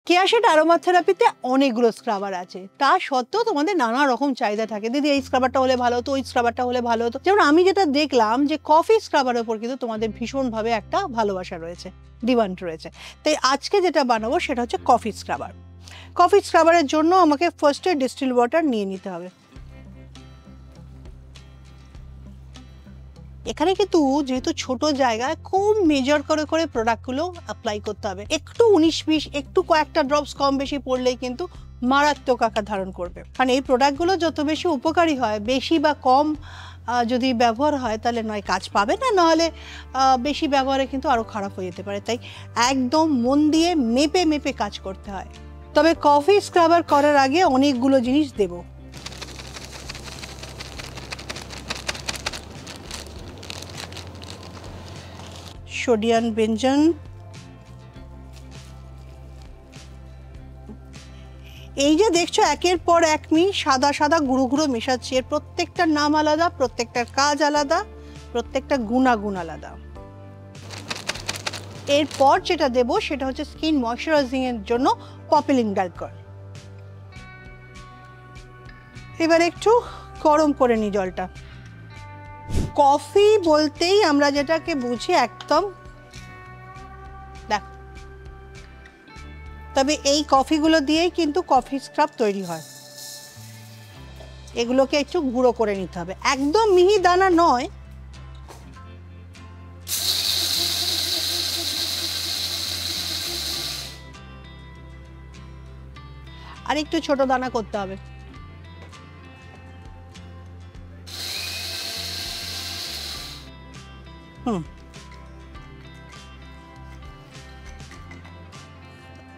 কেয়াশেড aroma থেরাপিতে অনেকগুলো scrubber আছে, তা সত্ত্বেও তোমাদের নানা রকম চাহিদা থাকে, দিদি এই স্ক্রাবারটা হলে ভালো হতো, ওই স্ক্রাবারটা হলে ভালো হতো। যেমন আমি যেটা দেখলাম যে কফি স্ক্রাবারের উপর কিন্তু তোমাদের ভীষণভাবে একটা ভালোবাসা রয়েছে, ডিমান্ড রয়েছে। তাই আজকে যেটা বানাবো সেটা হচ্ছে কফি স্ক্রাবার। কফি স্ক্রাবারের জন্য আমাকে ফার্স্টে ডিস্টিল ওয়াটার নিয়ে নিতে হবে। এখানে কিন্তু যেহেতু ছোট জায়গায় খুব মেজার করে করে প্রোডাক্টগুলো অ্যাপ্লাই করতে হবে। একটু 19-20 একটু কয়েকটা ড্রপস কম বেশি পড়লেই কিন্তু মারাত্মক আকার ধারণ করবে। কারণ এই প্রোডাক্টগুলো যত বেশি উপকারী হয়, বেশি বা কম যদি ব্যবহার হয় তাহলে নয় কাজ পাবে না, নাহলে বেশি ব্যবহারে কিন্তু আরও খারাপ হয়ে যেতে পারে। তাই একদম মন দিয়ে মেপে মেপে কাজ করতে হয়। তবে কফি স্ক্রাবার করার আগে অনেকগুলো জিনিস দেবো। সোডিয়াম বেঞ্জন, এই যে দেখছো একের পর এক আমি সাদা সাদা গুঁড়ো গুঁড়ো মেশাচ্ছি, এর প্রত্যেকটার নাম আলাদা, প্রত্যেকটার কাজ আলাদা, প্রত্যেকটা গুণাগুণ আলাদা। এরপর যেটা দেব সেটা হচ্ছে স্কিন ময়শ্চারাইজিং এর জন্য পপিলিন গ্লাইকল। এবার একটু গরম করে নিই জলটা। কফি বলতেই আমরা যেটাকে বুঝি একদম দেখ, তবে এই কফিগুলো দিয়েই কিন্তু কফি স্ক্রাব তৈরি হয়। এগুলোকে একটু গুঁড়ো করে নিতে হবে, একদম মিহি দানা নয়। আর একটু ছোট দানা করতে হবে।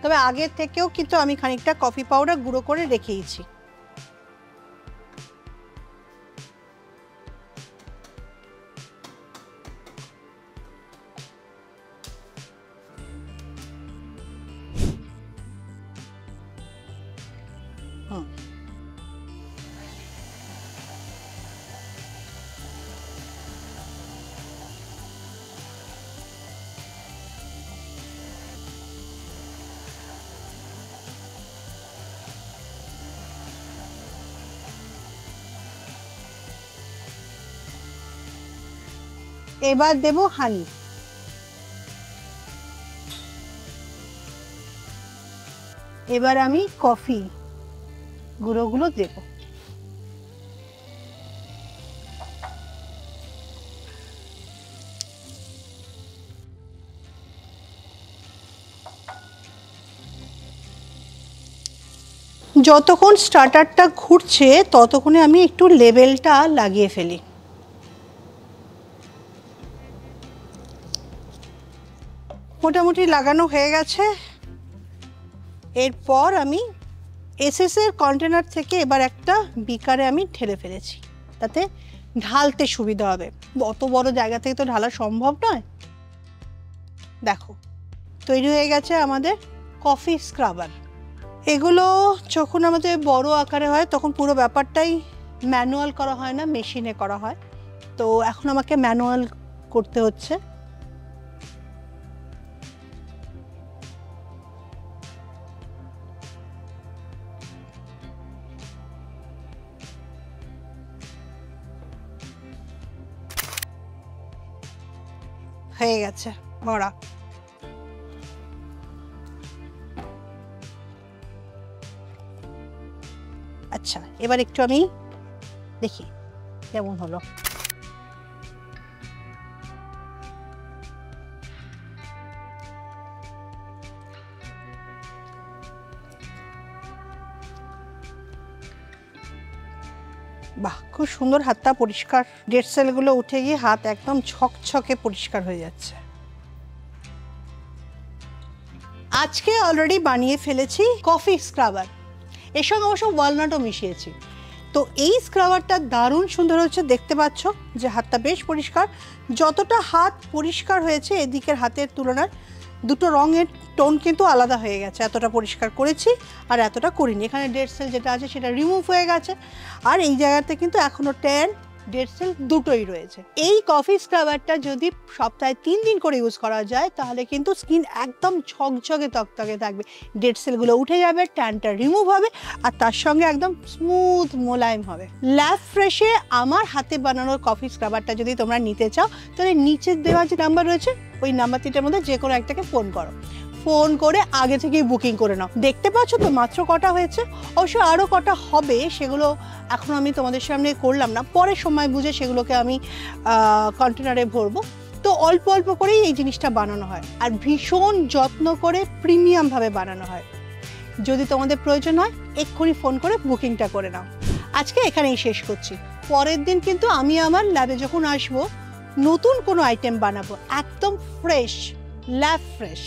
তবে আগের থেকেও কিন্তু আমি খানিকটা কফি পাউডার গুঁড়ো করে রেখেইছি। এবার দেব হানি। এবার আমি কফি গুঁড়োগুলো দেব। যতক্ষণ স্টার্টারটা ঘুরছে ততক্ষণে আমি একটু লেবেলটা লাগিয়ে ফেলি। মোটামুটি লাগানো হয়ে গেছে। এরপর আমি এসএসের কন্টেনার থেকে এবার একটা বিকারে আমি ঢেলে ফেলেছি, তাতে ঢালতে সুবিধা হবে। অত বড় জায়গা থেকে তো ঢালা সম্ভব নয়। দেখো তৈরি হয়ে গেছে আমাদের কফি স্ক্রাবার। এগুলো যখন আমাদের বড় আকারে হয় তখন পুরো ব্যাপারটাই ম্যানুয়াল করা হয় না, মেশিনে করা হয়। তো এখন আমাকে ম্যানুয়াল করতে হচ্ছে। হয়ে গেছে ভরা। আচ্ছা এবার একটু আমি দেখি কেমন হলো। বাহ, খুব সুন্দর, হাতটা পরিষ্কার, ডেড সেলগুলো উঠে গিয়ে হাত একদম ঝকঝকে পরিষ্কার হয়ে যাচ্ছে। আজকে অলরেডি বানিয়ে ফেলেছি কফি স্ক্রাবার, এর সঙ্গে অবশ্য ওয়ালনাটও মিশিয়েছি। তো এই স্ক্রাবারটা দারুণ সুন্দর হচ্ছে, দেখতে পাচ্ছ যে হাতটা বেশ পরিষ্কার। যতটা হাত পরিষ্কার হয়েছে এদিকের হাতের তুলনায় দুটো রঙের টোন কিন্তু আলাদা হয়ে গেছে। এতটা পরিষ্কার করেছি আর এতটা করিনি। এখানে ডেড সেল যেটা আছে সেটা রিমুভ হয়ে গেছে, আর এই জায়গাতে কিন্তু এখনও ট্যান ডেড সেল দুটোই রয়েছে। এই কফি স্ক্রাবারটা যদি সপ্তাহে 3 দিন করে ইউজ করা যায় তাহলে কিন্তু স্কিন একদম ঝকঝকে তকতকে থাকবে, ডেড সেলগুলো উঠে যাবে, ট্যানটা রিমুভ হবে আর তার সঙ্গে একদম স্মুথ মোলায়েম হবে। ল্যাব ফ্রেশে আমার হাতে বানানোর কফি স্ক্রাবারটা যদি তোমরা নিতে চাও তাহলে নিচের দেওয়া যে নাম্বার রয়েছে ওই নাম্বার তিনটার মধ্যে যে কোনো একটাকে ফোন করো, ফোন করে আগে থেকেই বুকিং করে নাও। দেখতে পাচ্ছ তো মাত্র কটা হয়েছে, অবশ্য আরও কটা হবে, সেগুলো এখন আমি তোমাদের সামনে করলাম না, পরে সময় বুঝে সেগুলোকে আমি কন্টেনারে ভরবো। তো অল্প অল্প করেই এই জিনিসটা বানানো হয় আর ভীষণ যত্ন করে প্রিমিয়ামভাবে বানানো হয়। যদি তোমাদের প্রয়োজন হয় এক্ষুনি ফোন করে বুকিংটা করে নাও। আজকে এখানেই শেষ করছি, পরের দিন কিন্তু আমি আমার ল্যাবে যখন আসবো নতুন কোনো আইটেম বানাবো, একদম ফ্রেশ, ল্যাব ফ্রেশ।